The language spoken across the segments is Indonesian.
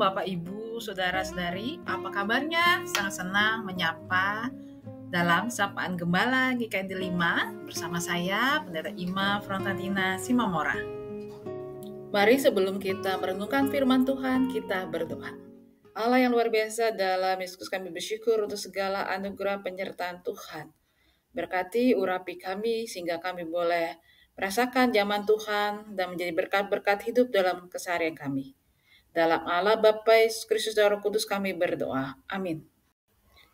Bapak Ibu, Saudara-saudari, apa kabarnya? Sangat senang menyapa dalam Sapaan Gembala GKI 5 bersama saya, Pendeta Ima Frontantina Simamora. Mari sebelum kita merenungkan firman Tuhan, kita berdoa. Allah yang luar biasa, dalam Yesus kami bersyukur untuk segala anugerah penyertaan Tuhan. Berkati urapi kami sehingga kami boleh merasakan zaman Tuhan dan menjadi berkat-berkat hidup dalam keseharian kami. Dalam Allah Bapa, Yesus Kristus dan Roh Kudus kami berdoa. Amin.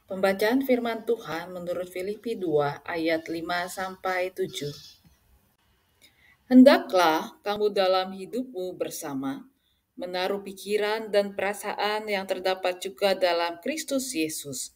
Pembacaan firman Tuhan menurut Filipi 2 ayat 5-7. Hendaklah kamu dalam hidupmu bersama menaruh pikiran dan perasaan yang terdapat juga dalam Kristus Yesus,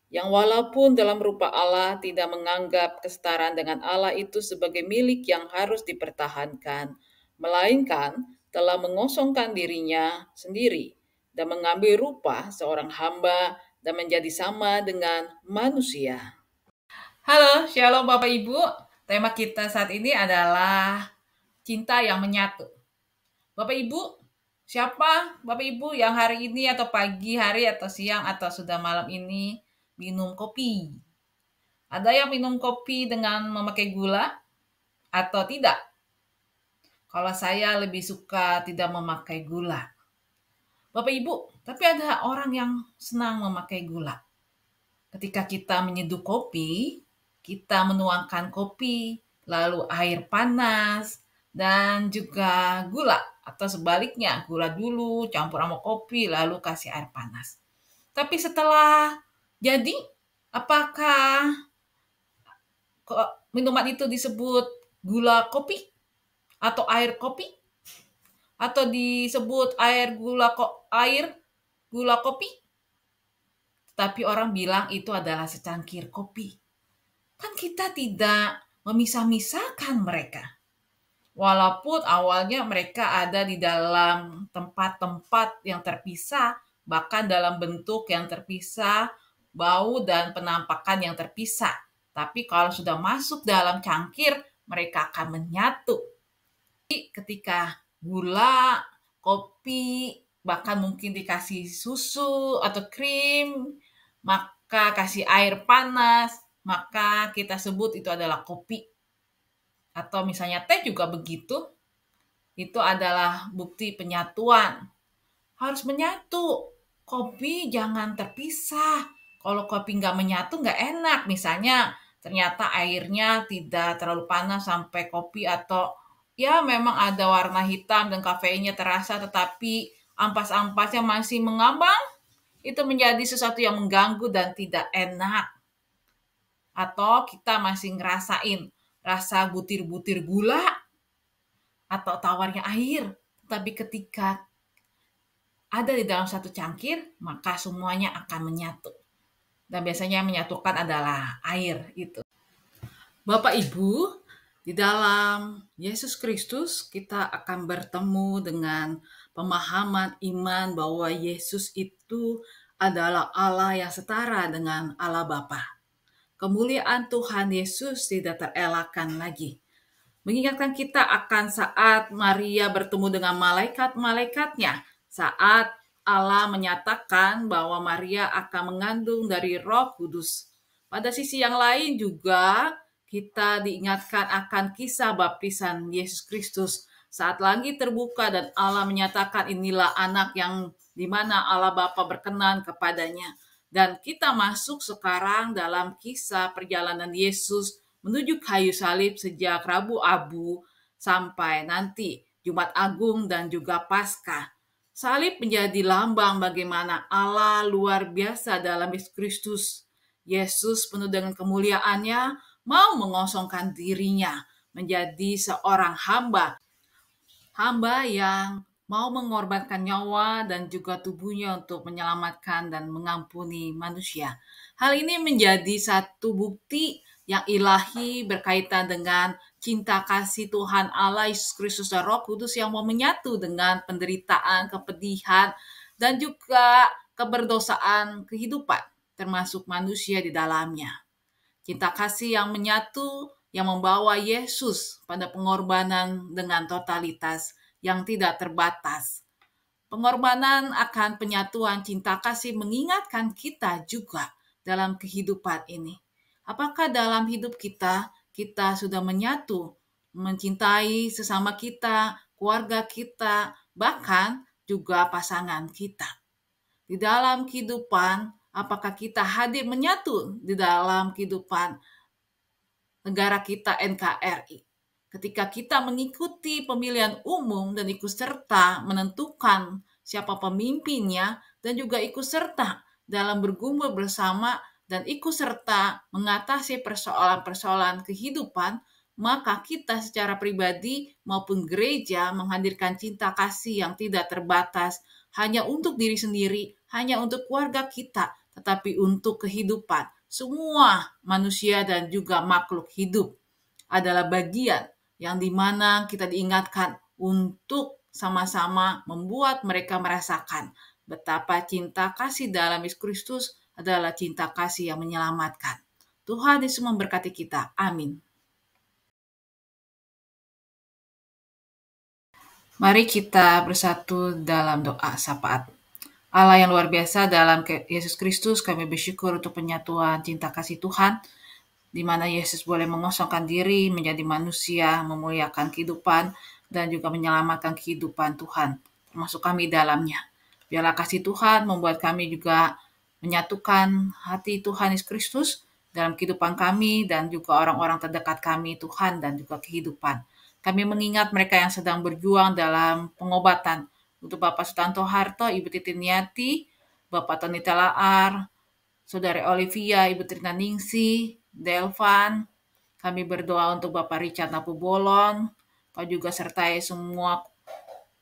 yang walaupun dalam rupa Allah tidak menganggap kesetaraan dengan Allah itu sebagai milik yang harus dipertahankan, melainkan telah mengosongkan dirinya sendiri dan mengambil rupa seorang hamba dan menjadi sama dengan manusia. Halo, Shalom Bapak Ibu. Tema kita saat ini adalah cinta yang menyatu. Bapak Ibu, siapa Bapak Ibu yang hari ini atau pagi hari atau siang atau sudah malam ini minum kopi? Ada yang minum kopi dengan memakai gula atau tidak? Kalau saya lebih suka tidak memakai gula. Bapak Ibu, tapi ada orang yang senang memakai gula. Ketika kita menyeduh kopi, kita menuangkan kopi, lalu air panas, dan juga gula. Atau sebaliknya, gula dulu, campur sama kopi, lalu kasih air panas. Tapi setelah jadi, apakah minuman itu disebut gula kopi? Atau air kopi? Atau disebut air gula kopi? Tapi orang bilang itu adalah secangkir kopi. Kan kita tidak memisah-misahkan mereka. Walaupun awalnya mereka ada di dalam tempat-tempat yang terpisah, bahkan dalam bentuk yang terpisah, bau dan penampakan yang terpisah. Tapi kalau sudah masuk dalam cangkir, mereka akan menyatu. Ketika gula, kopi, bahkan mungkin dikasih susu atau krim, maka kasih air panas, maka kita sebut itu adalah kopi. Atau misalnya teh juga begitu, itu adalah bukti penyatuan. Harus menyatu, kopi jangan terpisah. Kalau kopi nggak menyatu nggak enak. Misalnya ternyata airnya tidak terlalu panas sampai kopi atau ya memang ada warna hitam dan kafeinnya terasa tetapi ampas-ampasnya masih mengambang, itu menjadi sesuatu yang mengganggu dan tidak enak. Atau kita masih ngerasain rasa butir-butir gula atau tawarnya air. Tapi ketika ada di dalam satu cangkir, maka semuanya akan menyatu. Dan biasanya menyatukan adalah air itu. Bapak Ibu, di dalam Yesus Kristus kita akan bertemu dengan pemahaman iman bahwa Yesus itu adalah Allah yang setara dengan Allah Bapa. Kemuliaan Tuhan Yesus tidak terelakkan lagi. Mengingatkan kita akan saat Maria bertemu dengan malaikat-malaikatnya, saat Allah menyatakan bahwa Maria akan mengandung dari Roh Kudus. Pada sisi yang lain juga kita diingatkan akan kisah baptisan Yesus Kristus saat langit terbuka dan Allah menyatakan inilah anak yang dimana Allah Bapa berkenan kepadanya. Dan kita masuk sekarang dalam kisah perjalanan Yesus menuju kayu salib sejak Rabu Abu sampai nanti Jumat Agung dan juga Paskah. Salib menjadi lambang bagaimana Allah luar biasa dalam Yesus Kristus. Yesus penuh dengan kemuliaannya mau mengosongkan dirinya menjadi seorang hamba. Hamba yang mau mengorbankan nyawa dan juga tubuhnya untuk menyelamatkan dan mengampuni manusia. Hal ini menjadi satu bukti yang ilahi berkaitan dengan cinta kasih Tuhan Allah Yesus Kristus dan Roh Kudus yang mau menyatu dengan penderitaan, kepedihan, dan juga keberdosaan kehidupan, termasuk manusia di dalamnya. Cinta kasih yang menyatu, yang membawa Yesus pada pengorbanan dengan totalitas yang tidak terbatas. Pengorbanan akan penyatuan cinta kasih mengingatkan kita juga dalam kehidupan ini. Apakah dalam hidup kita sudah menyatu, mencintai sesama kita, keluarga kita, bahkan juga pasangan kita. Di dalam kehidupan, apakah kita hadir menyatu di dalam kehidupan negara kita NKRI? Ketika kita mengikuti pemilihan umum dan ikut serta menentukan siapa pemimpinnya dan juga ikut serta dalam bergumul bersama dan ikut serta mengatasi persoalan-persoalan kehidupan, maka kita secara pribadi maupun gereja menghadirkan cinta kasih yang tidak terbatas hanya untuk diri sendiri, hanya untuk keluarga kita, tetapi untuk kehidupan semua manusia dan juga makhluk hidup adalah bagian yang dimana kita diingatkan untuk sama-sama membuat mereka merasakan betapa cinta kasih dalam Yesus Kristus adalah cinta kasih yang menyelamatkan. Tuhan Yesus memberkati kita. Amin. Mari kita bersatu dalam doa syafaat. Allah yang luar biasa, dalam Yesus Kristus kami bersyukur untuk penyatuan cinta kasih Tuhan, di mana Yesus boleh mengosongkan diri menjadi manusia, memuliakan kehidupan, dan juga menyelamatkan kehidupan Tuhan, termasuk kami dalamnya. Biarlah kasih Tuhan membuat kami juga menyatukan hati Tuhan Yesus Kristus dalam kehidupan kami dan juga orang-orang terdekat kami, Tuhan, dan juga kehidupan. Kami mengingat mereka yang sedang berjuang dalam pengobatan, untuk Bapak Sutanto Harto, Ibu Titiniati, Bapak Tony Telaar, Saudari Olivia, Ibu Trina Ningsi, Delvan. Kami berdoa untuk Bapak Richard Napubolon, Kau juga sertai semua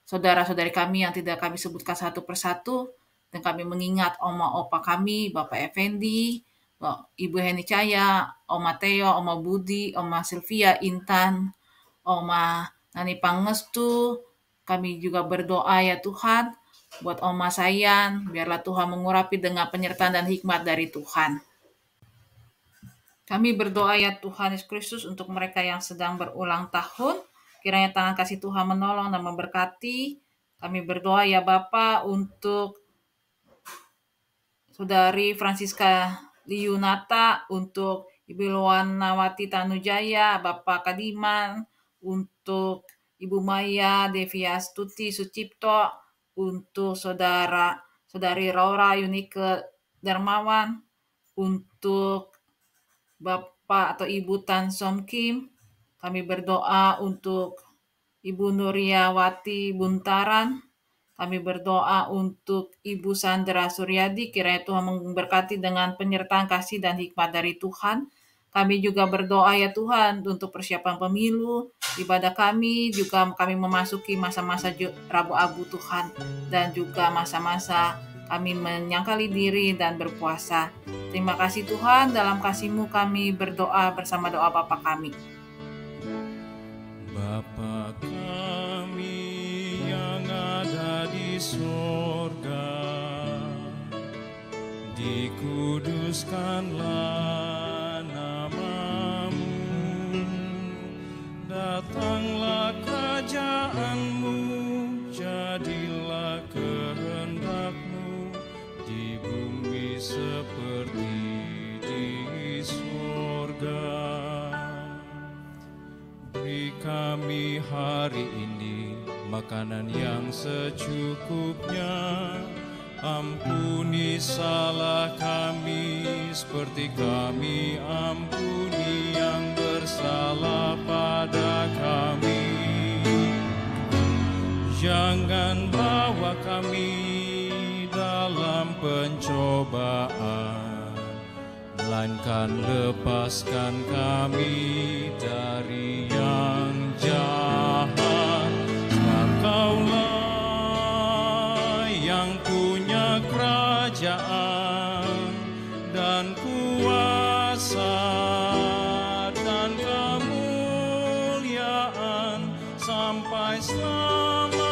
saudara-saudari kami yang tidak kami sebutkan satu persatu, dan kami mengingat Oma Opa kami, Bapak Effendi, Ibu Heni Caya, Oma Teo, Oma Budi, Oma Sylvia, Intan, Oma Nani Pangestu. Kami juga berdoa ya Tuhan, buat Oma Sayan, biarlah Tuhan mengurapi dengan penyertaan dan hikmat dari Tuhan. Kami berdoa ya Tuhan Yesus Kristus untuk mereka yang sedang berulang tahun, kiranya tangan kasih Tuhan menolong dan memberkati. Kami berdoa ya Bapa untuk Saudari Francisca Liunata, untuk Ibu Luanawati Tanujaya, Bapak Kadiman, untuk Ibu Maya Devia Stuti Sucipto, untuk Saudari Raura Yunike Darmawan, untuk Bapak atau Ibu Tan Som Kim. Kami berdoa untuk Ibu Nuriawati Buntaran. Kami berdoa untuk Ibu Sandra Suryadi, kiranya Tuhan memberkati dengan penyertaan kasih dan hikmat dari Tuhan. Kami juga berdoa ya Tuhan untuk persiapan pemilu, ibadah kami, juga kami memasuki masa-masa Rabu Abu Tuhan, dan juga masa-masa kami menyangkali diri dan berpuasa. Terima kasih Tuhan, dalam kasih-Mu kami berdoa bersama doa Bapa kami. Bapa kami yang ada di sorga, dikuduskanlah nama-Mu, datanglah kerajaan-Mu, jadilah kehendak-Mu di bumi seperti di sorga. Beri kami hari ini makanan yang secukupnya. Ampuni salah kami seperti kami ampuni yang bersalah pada kami. Jangan bawa kami dalam pencobaan, melainkan lepaskan kami dari yang jahat. Sebab Kaulah yang punya kerajaan dan kuasa dan kemuliaan sampai selama